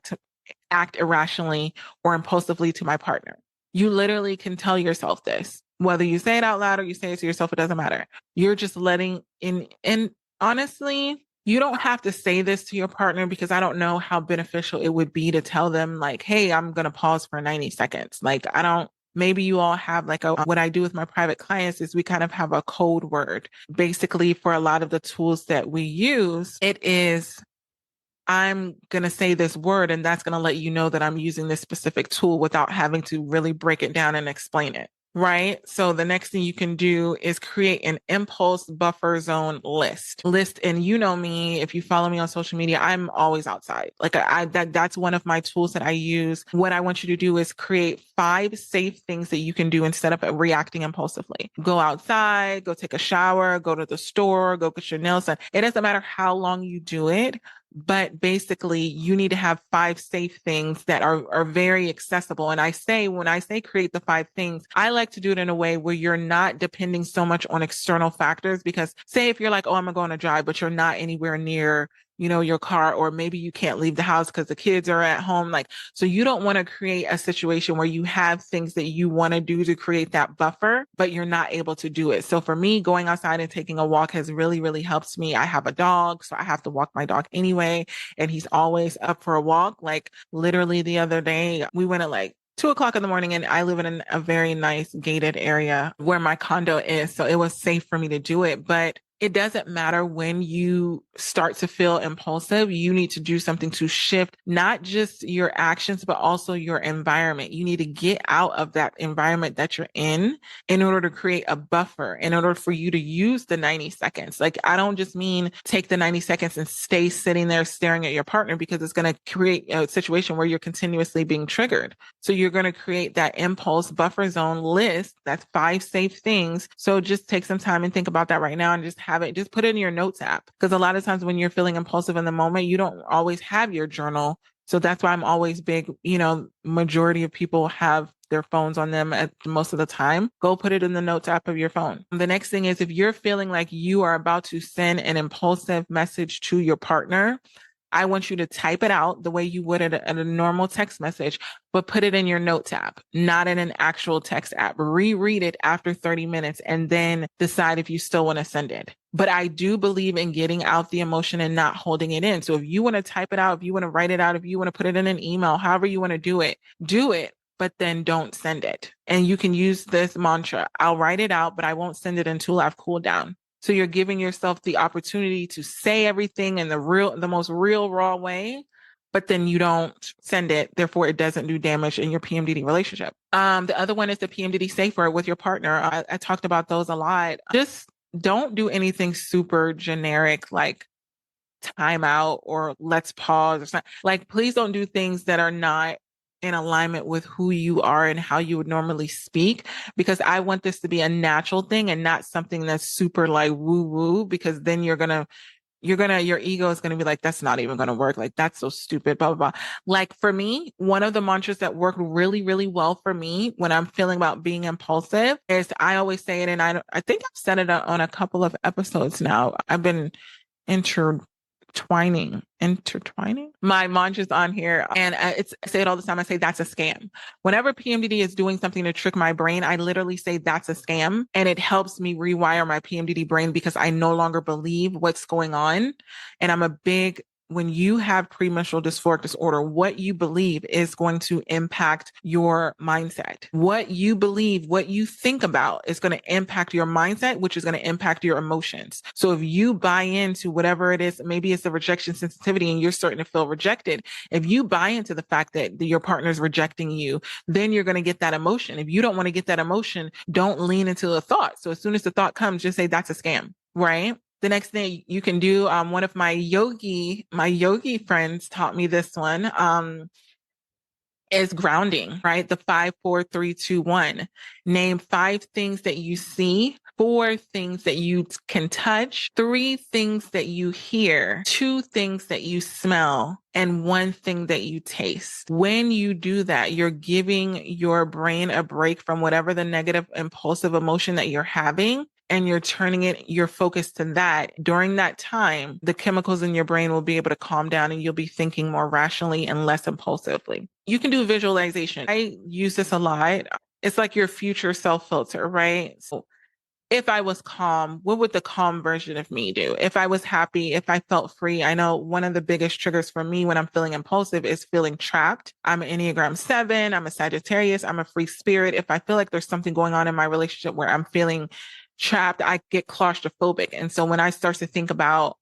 act irrationally or impulsively to my partner. You literally can tell yourself this, whether you say it out loud or you say it to yourself, it doesn't matter. You're just letting in. And honestly, you don't have to say this to your partner, because I don't know how beneficial it would be to tell them, like, hey, I'm going to pause for 90 seconds. Like, maybe you all have what I do with my private clients is we kind of have a code word. Basically, for a lot of the tools that we use, it is, I'm going to say this word, and that's going to let you know that I'm using this specific tool without having to really break it down and explain it. Right. So the next thing you can do is create an impulse buffer zone list. And you know me, if you follow me on social media, I'm always outside. Like that's one of my tools that I use. What I want you to do is create 5 safe things that you can do instead of reacting impulsively. Go outside, go take a shower, go to the store, go get your nails done. It doesn't matter how long you do it. But basically, you need to have 5 safe things that are very accessible. And when I say create the 5 things, I like to do it in a way where you're not depending so much on external factors. Because say if you're like, oh, I'm going to go on a drive, but you're not anywhere near your car, or maybe you can't leave the house because the kids are at home. Like, so you don't want to create a situation where you have things that you want to do to create that buffer, but you're not able to do it. So for me, going outside and taking a walk has really, really helped me. I have a dog, so I have to walk my dog anyway, and he's always up for a walk. Like literally the other day, we went at like 2 o'clock in the morning, and I live in a very nice gated area where my condo is. So it was safe for me to do it. But it doesn't matter when you start to feel impulsive. You need to do something to shift not just your actions, but also your environment. You need to get out of that environment that you're in order to create a buffer, in order for you to use the 90 seconds. Like, I don't just mean take the 90 seconds and stay sitting there staring at your partner, because it's going to create a situation where you're continuously being triggered. So you're going to create that impulse buffer zone list. That's 5 safe things. So just take some time and think about that right now, and just put it in your notes app. Because a lot of times when you're feeling impulsive in the moment, you don't always have your journal. So that's why I'm always big, majority of people have their phones on them at most of the time. Go put it in the notes app of your phone. The next thing is, if you're feeling like you are about to send an impulsive message to your partner, I want you to type it out the way you would at a normal text message, but put it in your notes app, not in an actual text app. Reread it after 30 minutes and then decide if you still want to send it. But I do believe in getting out the emotion and not holding it in. So if you want to type it out, if you want to write it out, if you want to put it in an email, however you want to do it, but then don't send it. And you can use this mantra: I'll write it out, but I won't send it until I've cooled down. So you're giving yourself the opportunity to say everything in the most real, raw way, but then you don't send it. Therefore, it doesn't do damage in your PMDD relationship. The other one is the PMDD safe word with your partner. I talked about those a lot. Just don't do anything super generic like time out or let's pause or something. Like, please don't do things that are not in alignment with who you are and how you would normally speak, because I want this to be a natural thing and not something that's super like woo woo, because then your ego is going to be like, that's not even going to work. Like, that's so stupid, blah, blah, blah. Like, for me, one of the mantras that worked really, really well for me when I'm feeling about being impulsive is, I always say it, and I think I've said it on a couple of episodes now. I've been intertwining my mantras on here. And I say it all the time. I say, that's a scam. Whenever PMDD is doing something to trick my brain, I literally say that's a scam. And it helps me rewire my PMDD brain, because I no longer believe what's going on. And when you have premenstrual dysphoric disorder, what you believe is going to impact your mindset. What you believe, what you think about is going to impact your mindset, which is going to impact your emotions. So if you buy into whatever it is, maybe it's a rejection sensitivity and you're starting to feel rejected. If you buy into the fact that your partner is rejecting you, then you're going to get that emotion. If you don't want to get that emotion, don't lean into the thought. So as soon as the thought comes, just say that's a scam, right? The next thing you can do, one of my yogi friends taught me this one, is grounding, right? The 5, 4, 3, 2, 1. Name 5 things that you see, 4 things that you can touch, 3 things that you hear, 2 things that you smell, and 1 thing that you taste. When you do that, you're giving your brain a break from whatever the negative impulsive emotion that you're having, and you're turning your focus to that. During that time, the chemicals in your brain will be able to calm down, and you'll be thinking more rationally and less impulsively. You can do visualization. I use this a lot. It's like your future self filter, right? So if I was calm, what would the calm version of me do? If I was happy, if I felt free. I know one of the biggest triggers for me when I'm feeling impulsive is feeling trapped. I'm an Enneagram 7. I'm a Sagittarius. I'm a free spirit. If I feel like there's something going on in my relationship where I'm feeling trapped, I get claustrophobic. And so when I start to think about,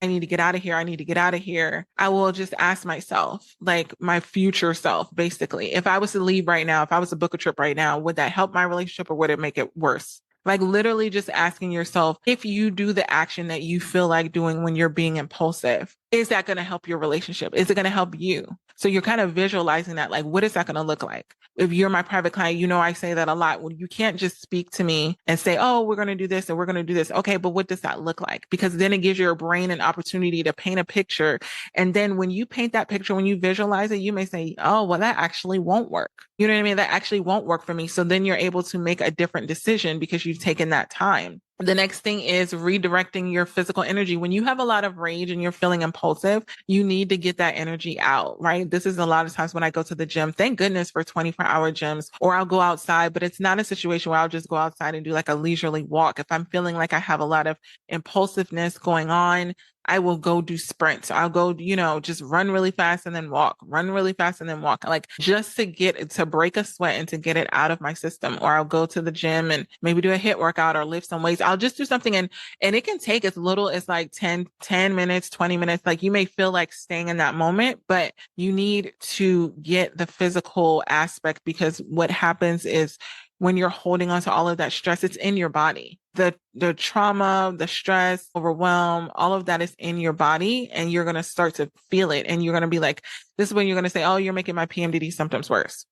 I need to get out of here, I will just ask myself, like my future self, basically, if I was to leave right now, if I was to book a trip right now, would that help my relationship or would it make it worse? Like literally just asking yourself, if you do the action that you feel like doing when you're being impulsive, is that going to help your relationship? Is it going to help you? So you're kind of visualizing that, like, what is that going to look like? If you're my private client, I say that a lot. Well, you can't just speak to me and say, oh, we're going to do this and we're going to do this. Okay, but what does that look like? Because then it gives your brain an opportunity to paint a picture. And then when you paint that picture, when you visualize it, you may say, oh, well, that actually won't work. You know what I mean? That actually won't work for me. So then you're able to make a different decision because you've taken that time. The next thing is redirecting your physical energy. When you have a lot of rage and you're feeling impulsive, you need to get that energy out, right? This is a lot of times when I go to the gym. Thank goodness for 24-hour gyms, or I'll go outside, but it's not a situation where I'll just go outside and do like a leisurely walk. If I'm feeling like I have a lot of impulsiveness going on, I will go do sprints. I'll go, just run really fast and then walk, run really fast and then walk, like just to break a sweat and to get it out of my system. Or I'll go to the gym and maybe do a HIIT workout or lift some weights. I'll just do something, and it can take as little as like 10 minutes, 20 minutes. Like you may feel like staying in that moment, but you need to get the physical aspect, because what happens is when you're holding on to all of that stress, it's in your body. The trauma, the stress, overwhelm, all of that is in your body, and you're going to start to feel it. And you're going to be like, this is when you're going to say, oh, you're making my PMDD symptoms worse.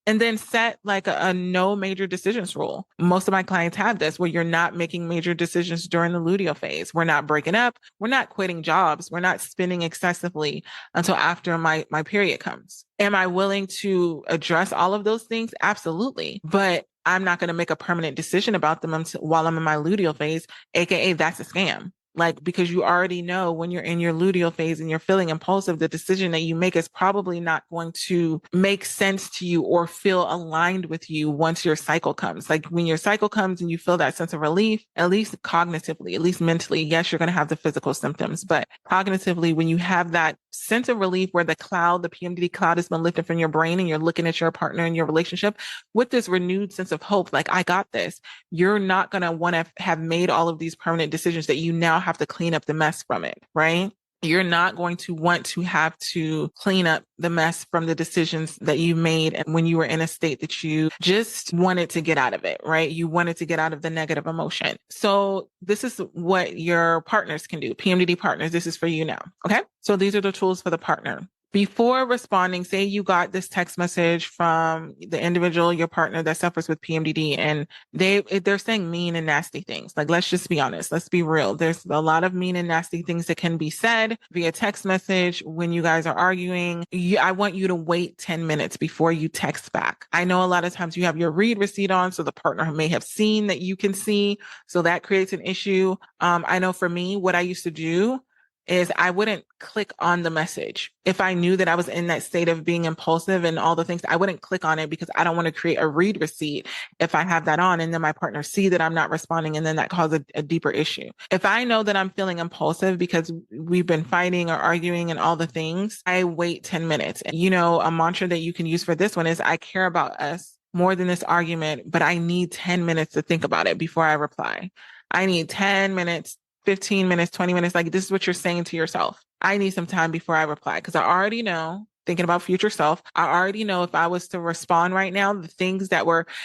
And then set like a no major decisions rule. Most of my clients have this, where you're not making major decisions during the luteal phase. We're not breaking up. We're not quitting jobs. We're not spending excessively until after my period comes. Am I willing to address all of those things? Absolutely. But I'm not going to make a permanent decision about them while I'm in my luteal phase, AKA that's a scam. Like, because you already know when you're in your luteal phase and you're feeling impulsive, the decision that you make is probably not going to make sense to you or feel aligned with you once your cycle comes. Like when your cycle comes and you feel that sense of relief, at least cognitively, at least mentally, yes, you're going to have the physical symptoms, but cognitively, when you have that sense of relief where the PMDD cloud has been lifted from your brain, and you're looking at your partner and your relationship with this renewed sense of hope, like, I got this. You're not going to want to have made all of these permanent decisions that you now have to clean up the mess from it, right? You're not going to want to have to clean up the mess from the decisions that you made and when you were in a state that you just wanted to get out of it, right? You wanted to get out of the negative emotion. So this is what your partners can do. PMDD partners, this is for you now. Okay. So these are the tools for the partner. Before responding, say you got this text message from the individual, your partner that suffers with PMDD, and they're saying mean and nasty things. Like, let's just be honest. Let's be real. There's a lot of mean and nasty things that can be said via text message when you guys are arguing. I want you to wait 10 minutes before you text back. I know a lot of times you have your read receipt on, so the partner may have seen that you can see. So that creates an issue. I know for me, what I used to do is I wouldn't click on the message. If I knew that I was in that state of being impulsive and all the things, I wouldn't click on it, because I don't want to create a read receipt if I have that on and then my partner see that I'm not responding, and then that causes a deeper issue. If I know that I'm feeling impulsive because we've been fighting or arguing and all the things, I wait 10 minutes. And, a mantra that you can use for this one is, I care about us more than this argument, but I need 10 minutes to think about it before I reply. I need 10 minutes, 15 minutes, 20 minutes. Like, this is what you're saying to yourself. I need some time before I reply, because I already know, thinking about future self, I already know if I was to respond right now, the things that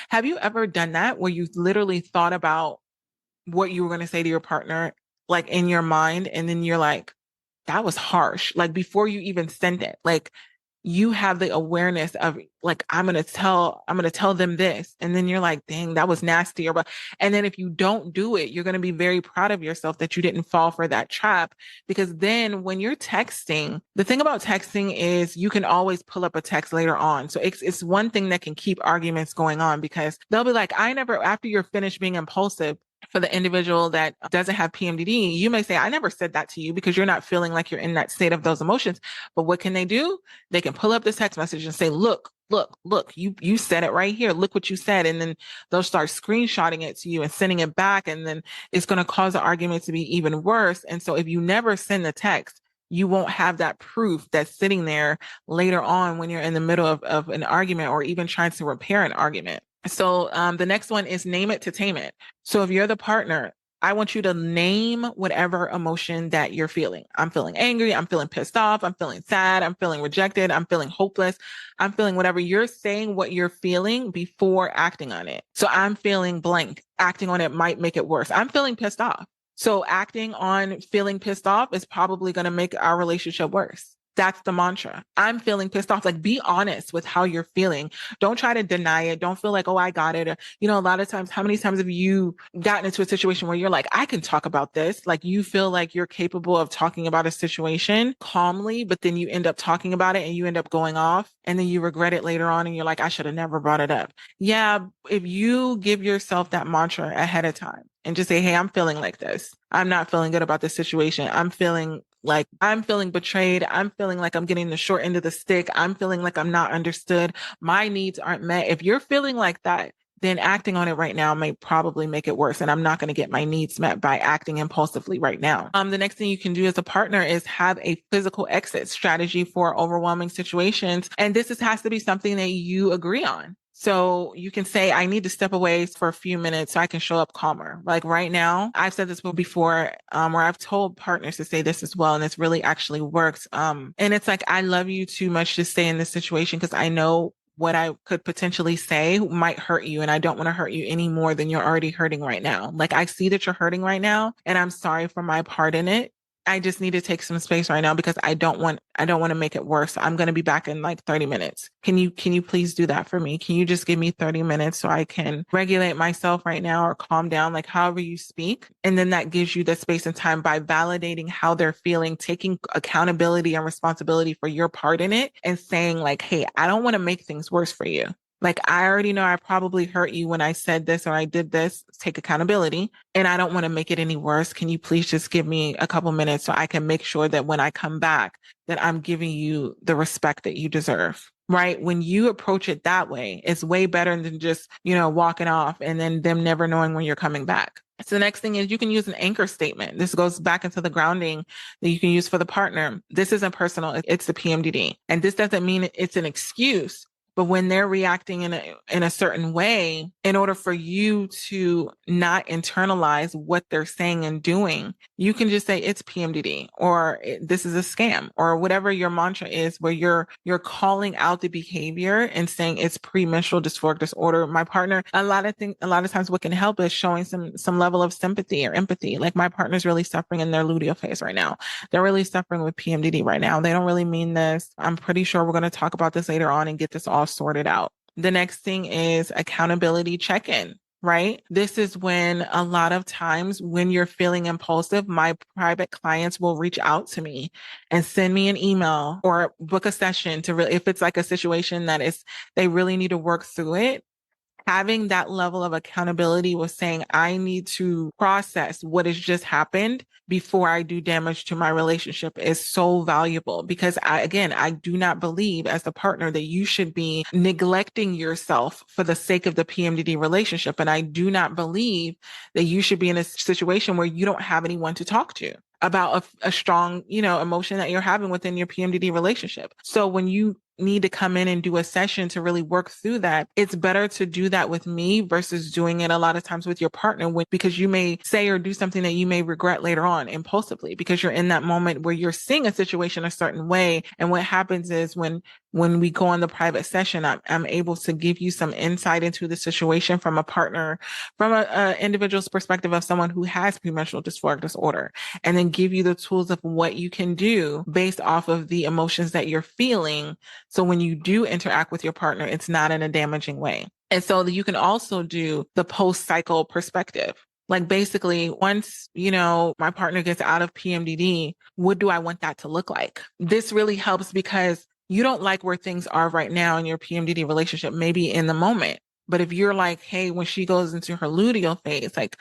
have you ever done that where you literally thought about what you were going to say to your partner, like in your mind, and then you're like, that was harsh. Like before you even sent it, like you have the awareness of like, I'm going to tell them this. And then you're like, dang, that was nasty. And then if you don't do it, you're going to be very proud of yourself that you didn't fall for that trap. Because then when you're texting, the thing about texting is you can always pull up a text later on. So it's one thing that can keep arguments going on, because they'll be like, after you're finished being impulsive, for the individual that doesn't have PMDD, you may say, I never said that to you, because you're not feeling like you're in that state of those emotions. But what can they do? They can pull up this text message and say, look, you said it right here. Look what you said. And then they'll start screenshotting it to you and sending it back. And then it's going to cause the argument to be even worse. And so if you never send the text, you won't have that proof that's sitting there later on when you're in the middle of an argument, or even trying to repair an argument. So the next one is name it to tame it. So if you're the partner, I want you to name whatever emotion that you're feeling. I'm feeling angry. I'm feeling pissed off. I'm feeling sad. I'm feeling rejected. I'm feeling hopeless. I'm feeling whatever. You're saying what you're feeling before acting on it. So I'm feeling blank. Acting on it might make it worse. I'm feeling pissed off. So acting on feeling pissed off is probably going to make our relationship worse. That's the mantra. I'm feeling pissed off. Like, be honest with how you're feeling. Don't try to deny it. Don't feel like, oh, I got it. Or, a lot of times, how many times have you gotten into a situation where you're like, I can talk about this? Like, you feel like you're capable of talking about a situation calmly, but then you end up talking about it and you end up going off and then you regret it later on and you're like, I should have never brought it up. Yeah. If you give yourself that mantra ahead of time and just say, hey, I'm feeling like this. I'm not feeling good about this situation. I'm feeling betrayed. I'm feeling like I'm getting the short end of the stick. I'm feeling like I'm not understood. My needs aren't met. If you're feeling like that, then acting on it right now may probably make it worse. And I'm not going to get my needs met by acting impulsively right now. The next thing you can do as a partner is have a physical exit strategy for overwhelming situations. And has to be something that you agree on. So you can say, I need to step away for a few minutes so I can show up calmer. Like right now, I've said this before, where I've told partners to say this as well. And it's really actually works. And it's like, I love you too much to stay in this situation because I know what I could potentially say might hurt you. And I don't want to hurt you any more than you're already hurting right now. Like I see that you're hurting right now and I'm sorry for my part in it. I just need to take some space right now because I don't want to make it worse. I'm going to be back in like 30 minutes. Can you please do that for me? Can you just give me 30 minutes so I can regulate myself right now or calm down, like however you speak. And then that gives you the space and time by validating how they're feeling, taking accountability and responsibility for your part in it and saying like, hey, I don't want to make things worse for you. Like, I already know I probably hurt you when I said this or I did this, take accountability, and I don't want to make it any worse. Can you please just give me a couple minutes so I can make sure that when I come back, that I'm giving you the respect that you deserve, right? When you approach it that way, it's way better than just, walking off and then them never knowing when you're coming back. So the next thing is you can use an anchor statement. This goes back into the grounding that you can use for the partner. This isn't personal. It's the PMDD. And this doesn't mean it's an excuse. But when they're reacting in a certain way, in order for you to not internalize what they're saying and doing, you can just say it's PMDD or this is a scam or whatever your mantra is, where you're calling out the behavior and saying it's premenstrual dysphoric disorder. My partner, a lot of times what can help is showing some level of sympathy or empathy. Like my partner's really suffering in their luteal phase right now. They're really suffering with PMDD right now. They don't really mean this. I'm pretty sure we're going to talk about this later on and get this all sorted out. The next thing is accountability check-in, right? This is when a lot of times when you're feeling impulsive, my private clients will reach out to me and send me an email or book a session to really, if it's like a situation that they really need to work through it. Having that level of accountability was saying, I need to process what has just happened before I do damage to my relationship is so valuable because I do not believe as a partner that you should be neglecting yourself for the sake of the PMDD relationship. And I do not believe that you should be in a situation where you don't have anyone to talk to about a strong, emotion that you're having within your PMDD relationship. So when you need to come in and do a session to really work through that, it's better to do that with me versus doing it a lot of times with your partner because you may say or do something that you may regret later on impulsively because you're in that moment where you're seeing a situation a certain way. And what happens is when we go on the private session, I'm able to give you some insight into the situation from a partner, from an individual's perspective of someone who has premenstrual dysphoric disorder, and then give you the tools of what you can do based off of the emotions that you're feeling. So when you do interact with your partner, it's not in a damaging way. And so you can also do the post-cycle perspective. Like basically, once, my partner gets out of PMDD, what do I want that to look like? This really helps because you don't like where things are right now in your PMDD relationship, maybe in the moment. But if you're like, hey, when she goes into her luteal phase, like,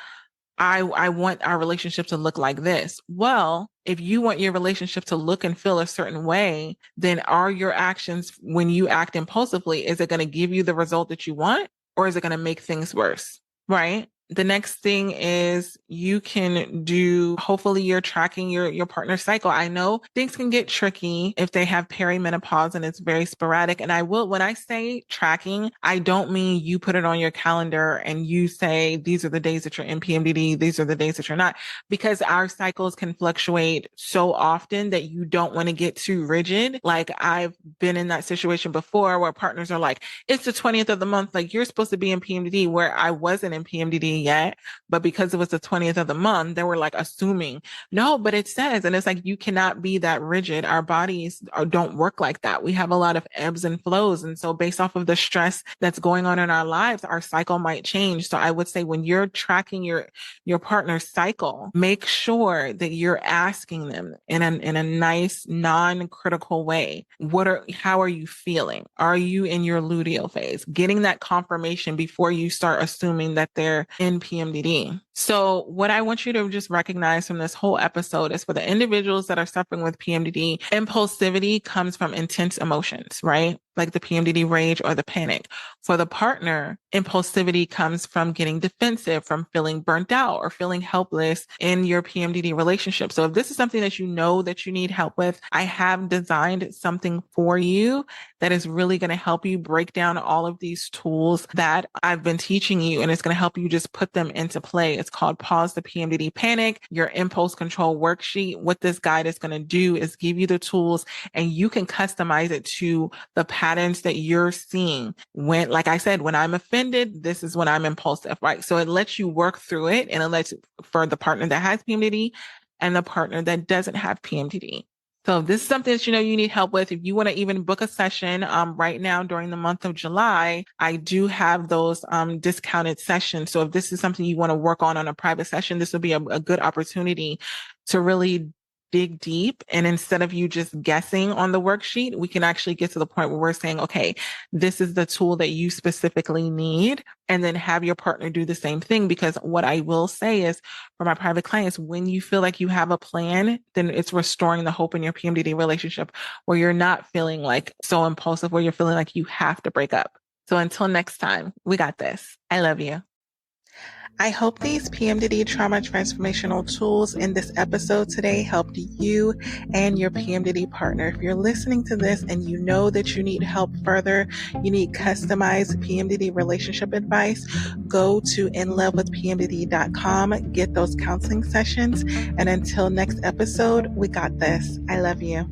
I want our relationship to look like this. Well, if you want your relationship to look and feel a certain way, then are your actions when you act impulsively, is it going to give you the result that you want or is it going to make things worse? Right? The next thing is you can do, hopefully you're tracking your partner's cycle. I know things can get tricky if they have perimenopause and it's very sporadic. And when I say tracking, I don't mean you put it on your calendar and you say, these are the days that you're in PMDD. These are the days that you're not, because our cycles can fluctuate so often that you don't want to get too rigid. Like I've been in that situation before where partners are like, it's the 20th of the month. Like you're supposed to be in PMDD where I wasn't in PMDD yet. But because it was the 20th of the month, they were like assuming, no, but it says, and it's like, you cannot be that rigid. Our bodies don't work like that. We have a lot of ebbs and flows. And so based off of the stress that's going on in our lives, our cycle might change. So I would say when you're tracking your partner's cycle, make sure that you're asking them in a nice, non-critical way. How are you feeling? Are you in your luteal phase? Getting that confirmation before you start assuming that they're in PMDD. So what I want you to just recognize from this whole episode is, for the individuals that are suffering with PMDD, impulsivity comes from intense emotions, right? Like the PMDD rage or the panic. For the partner, impulsivity comes from getting defensive, from feeling burnt out or feeling helpless in your PMDD relationship. So if this is something that you know that you need help with, I have designed something for you that is really going to help you break down all of these tools that I've been teaching you, and it's going to help you just put them into play. It's called Pause the PMDD Panic, your impulse control worksheet. What this guide is going to do is give you the tools, and you can customize it to the patterns that you're seeing. When, like I said, when I'm offended, this is when I'm impulsive, right? So it lets you work through it, and it lets, for the partner that has PMDD and the partner that doesn't have PMDD. So if this is something that you know you need help with, if you want to even book a session right now during the month of July, I do have those discounted sessions. So if this is something you want to work on a private session, this will be a good opportunity to really dig deep. And instead of you just guessing on the worksheet, we can actually get to the point where we're saying, okay, this is the tool that you specifically need, and then have your partner do the same thing. Because what I will say is, for my private clients, when you feel like you have a plan, then it's restoring the hope in your PMDD relationship, where you're not feeling like so impulsive, where you're feeling like you have to break up. So until next time, we got this. I love you. I hope these PMDD trauma transformational tools in this episode today helped you and your PMDD partner. If you're listening to this and you know that you need help further, you need customized PMDD relationship advice, go to inlovewithpmdd.com, get those counseling sessions. And until next episode, we got this. I love you.